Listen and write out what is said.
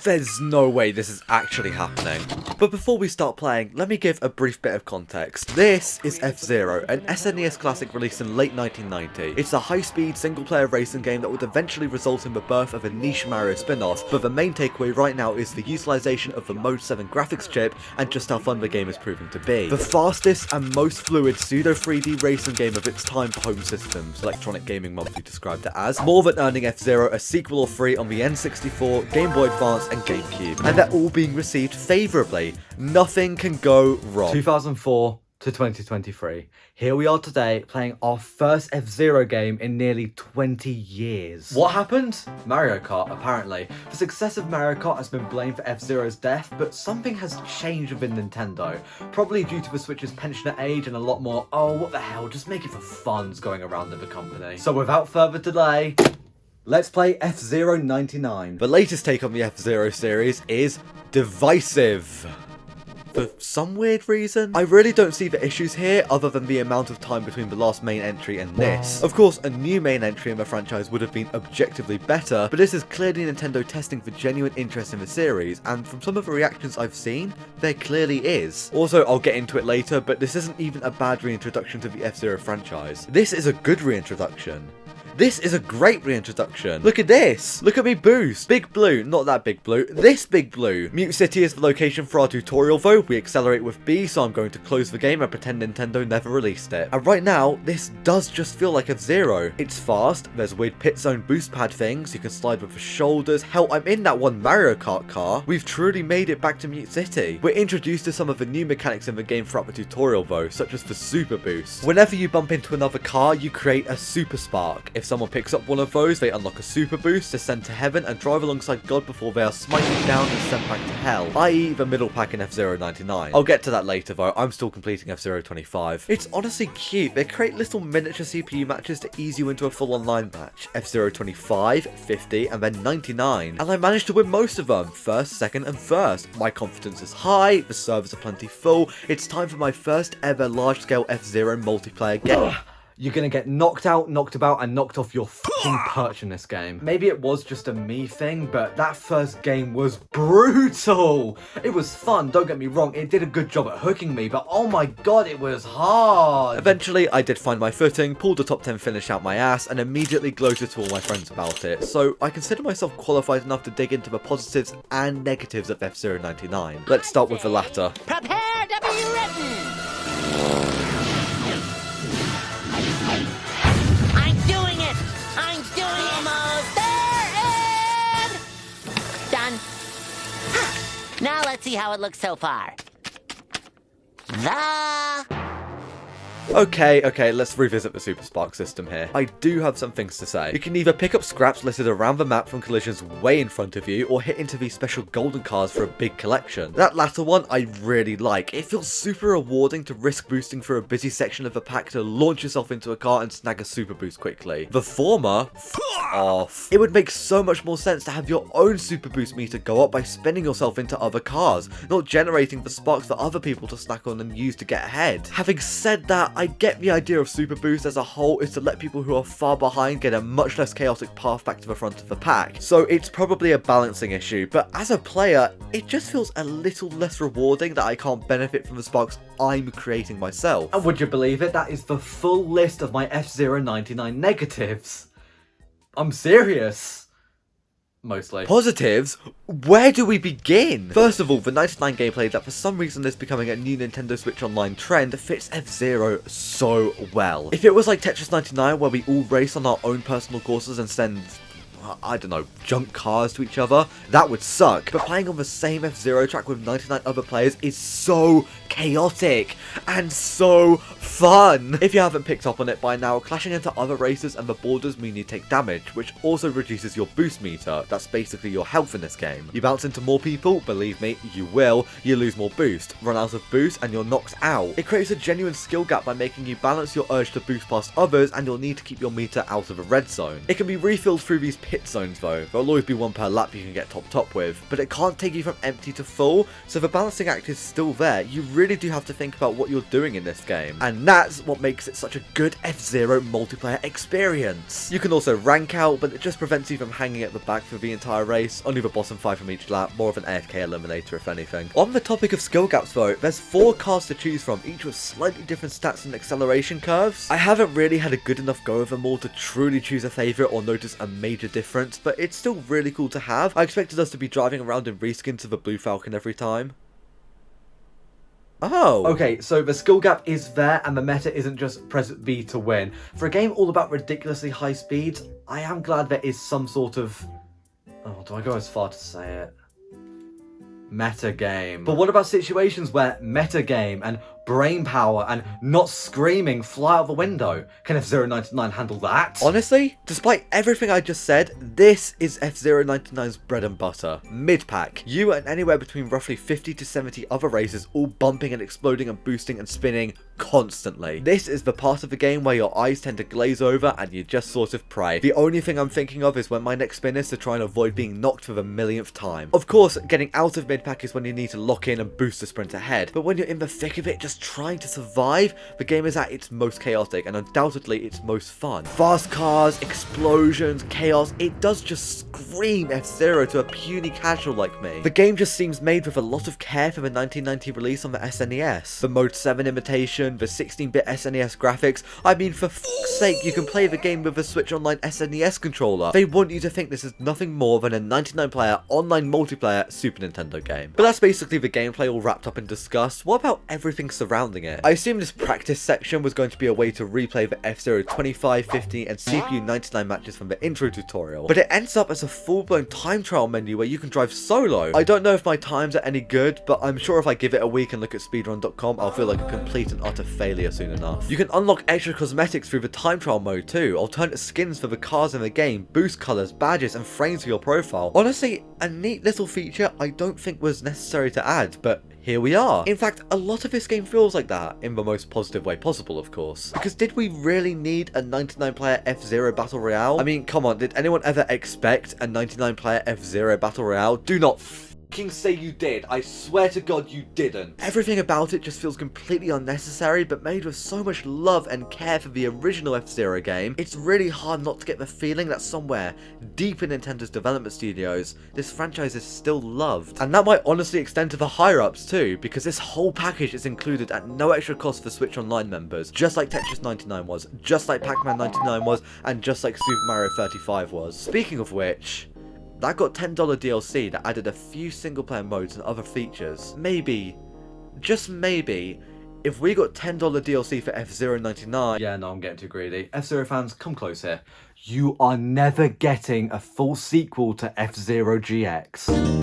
There's no way this is actually happening. But before we start playing, let me give a brief bit of context. This is F-Zero, an SNES classic released in late 1990. It's a high-speed, single-player racing game that would eventually result in the birth of a niche Mario spin-off, but the main takeaway right now is the utilization of the Mode 7 graphics chip and just how fun the game is proving to be. The fastest and most fluid pseudo-3D racing game of its time for home systems, Electronic Gaming Monthly described it as, more than earning F-Zero a sequel or three on the N64, Game Boy Advance and GameCube, and they're all being received favourably. Nothing can go wrong. 2004 to 2023. Here we are today playing our first F-Zero game in nearly 20 years. What happened? Mario Kart, apparently. The success of Mario Kart has been blamed for F-Zero's death, but something has changed within Nintendo. Probably due to the Switch's pensioner age and a lot more, oh what the hell, just make it for funs going around in the company. So without further delay, let's play F-Zero 99. The latest take on the F-Zero series is divisive. For some weird reason. I really don't see the issues here other than the amount of time between the last main entry and this. Of course, a new main entry in the franchise would have been objectively better, but this is clearly Nintendo testing for genuine interest in the series, and from some of the reactions I've seen, there clearly is. Also, I'll get into it later, but this isn't even a bad reintroduction to the F-Zero franchise. This is a good reintroduction. This is a great reintroduction. Look at this. Look at me boost. Big Blue. Not that Big Blue. This Big Blue. Mute City is the location for our tutorial though. We accelerate with B, so I'm going to close the game and pretend Nintendo never released it. And right now, this does just feel like F-Zero. It's fast. There's weird pit zone boost pad things. You can slide with the shoulders. Hell, I'm in that one Mario Kart car. We've truly made it back to Mute City. We're introduced to some of the new mechanics in the game throughout the tutorial though, such as the super boost. Whenever you bump into another car, you create a super spark. If someone picks up one of those, they unlock a super boost, descend to heaven, and drive alongside God before they are smited down and sent back to hell, i.e. the middle pack in F-Zero 99. I'll get to that later though, I'm still completing F-Zero 25. It's honestly cute. They create little miniature CPU matches to ease you into a full online match. F-Zero 25, 50, and then 99. And I managed to win most of them, first, second, and first. My confidence is high, the servers are plenty full. It's time for my first ever large-scale F-Zero multiplayer game. You're gonna get knocked out, knocked about, and knocked off your fucking perch in this game. Maybe it was just a me thing, but that first game was brutal. It was fun, don't get me wrong, it did a good job at hooking me, but oh my god, it was hard. Eventually, I did find my footing, pulled a top 10 finish out my ass, and immediately gloated to all my friends about it. So I consider myself qualified enough to dig into the positives and negatives of F-Zero 99. Let's start with the latter. Prepare to be written! I'm doing it! I'm doing it! Almost there and... done. Now let's see how it looks so far. Okay, let's revisit the Super Spark system here. I do have some things to say. You can either pick up scraps listed around the map from collisions way in front of you, or hit into these special golden cars for a big collection. That latter one I really like. It feels super rewarding to risk boosting through a busy section of the pack to launch yourself into a car and snag a super boost quickly. The former, off. It would make so much more sense to have your own super boost meter go up by spinning yourself into other cars, not generating the sparks for other people to snack on and use to get ahead. Having said that, I get the idea of super boost as a whole is to let people who are far behind get a much less chaotic path back to the front of the pack, so it's probably a balancing issue, but as a player, it just feels a little less rewarding that I can't benefit from the sparks I'm creating myself. And would you believe it, that is the full list of my F-Zero 99 negatives. I'm serious. Mostly. Positives? Where do we begin? First of all, the 99 gameplay that for some reason is becoming a new Nintendo Switch Online trend fits F-Zero so well. If it was like Tetris 99 where we all race on our own personal courses and send, I don't know, junk cars to each other, that would suck. But playing on the same F-Zero track with 99 other players is so chaotic and so fun. If you haven't picked up on it by now, clashing into other racers and the borders mean you take damage, which also reduces your boost meter. That's basically your health in this game. You bounce into more people, believe me, you will, you lose more boost, run out of boost, and you're knocked out. It creates a genuine skill gap by making you balance your urge to boost past others, and you'll need to keep your meter out of a red zone. It can be refilled through these pit zones though. There'll always be one per lap you can get top with, but it can't take you from empty to full, so the balancing act is still there. You really do have to think about what you're doing in this game. And And that's what makes it such a good F-Zero multiplayer experience. You can also rank out, but it just prevents you from hanging at the back for the entire race, only the bottom 5 from each lap, more of an AFK eliminator if anything. On the topic of skill gaps though, there's 4 cars to choose from, each with slightly different stats and acceleration curves. I haven't really had a good enough go of them all to truly choose a favourite or notice a major difference, but it's still really cool to have. I expected us to be driving around in reskins of the Blue Falcon every time. Oh. Okay, so the skill gap is there and the meta isn't just press B to win. For a game all about ridiculously high speeds, I am glad there is some sort of... Oh, do I go as far to say it? Meta game. But what about situations where meta game and brain power and not screaming fly out the window? Can F-Zero99 handle that? Honestly, despite everything I just said, this is F-Zero99's bread and butter. Mid-pack. You and anywhere between roughly 50 to 70 other racers all bumping and exploding and boosting and spinning constantly. This is the part of the game where your eyes tend to glaze over and you just sort of pray. The only thing I'm thinking of is when my next spin is to try and avoid being knocked for the millionth time. Of course, getting out of mid-pack is when you need to lock in and boost the sprint ahead, but when you're in the thick of it just trying to survive, the game is at its most chaotic and undoubtedly its most fun. Fast cars, explosions, chaos, it does just scream F-Zero to a puny casual like me. The game just seems made with a lot of care for the 1990 release on the SNES. The Mode 7 imitation, the 16-bit SNES graphics, I mean for fuck's sake you can play the game with a Switch Online SNES controller. They want you to think this is nothing more than a 99-player online multiplayer Super Nintendo game. But that's basically the gameplay all wrapped up and discussed. What about everything surrounding it? I assume this practice section was going to be a way to replay the F-Zero 25, 50 and CPU 99 matches from the intro tutorial, but it ends up as a full-blown time trial menu where you can drive solo. I don't know if my times are any good, but I'm sure if I give it a week and look at speedrun.com, I'll feel like a complete and utter failure soon enough. You can unlock extra cosmetics through the time trial mode too, alternate skins for the cars in the game, boost colours, badges and frames for your profile. Honestly, a neat little feature I don't think was necessary to add, but here we are. In fact, a lot of this game feels like that, in the most positive way possible, of course. Because did we really need a 99-player F-Zero Battle Royale? I mean, come on, did anyone ever expect a 99-player F-Zero Battle Royale? Do not fucking say you did. I swear to God you didn't. Everything about it just feels completely unnecessary, but made with so much love and care for the original F-Zero game, it's really hard not to get the feeling that somewhere deep in Nintendo's development studios, this franchise is still loved. And that might honestly extend to the higher-ups too, because this whole package is included at no extra cost for Switch Online members, just like Tetris 99 was, just like Pac-Man 99 was, and just like Super Mario 35 was. Speaking of which, that got $10 DLC that added a few single-player modes and other features. Maybe, just maybe, if we got $10 DLC for F-Zero 99... Yeah, no, I'm getting too greedy. F-Zero fans, come close here. You are never getting a full sequel to F-Zero GX.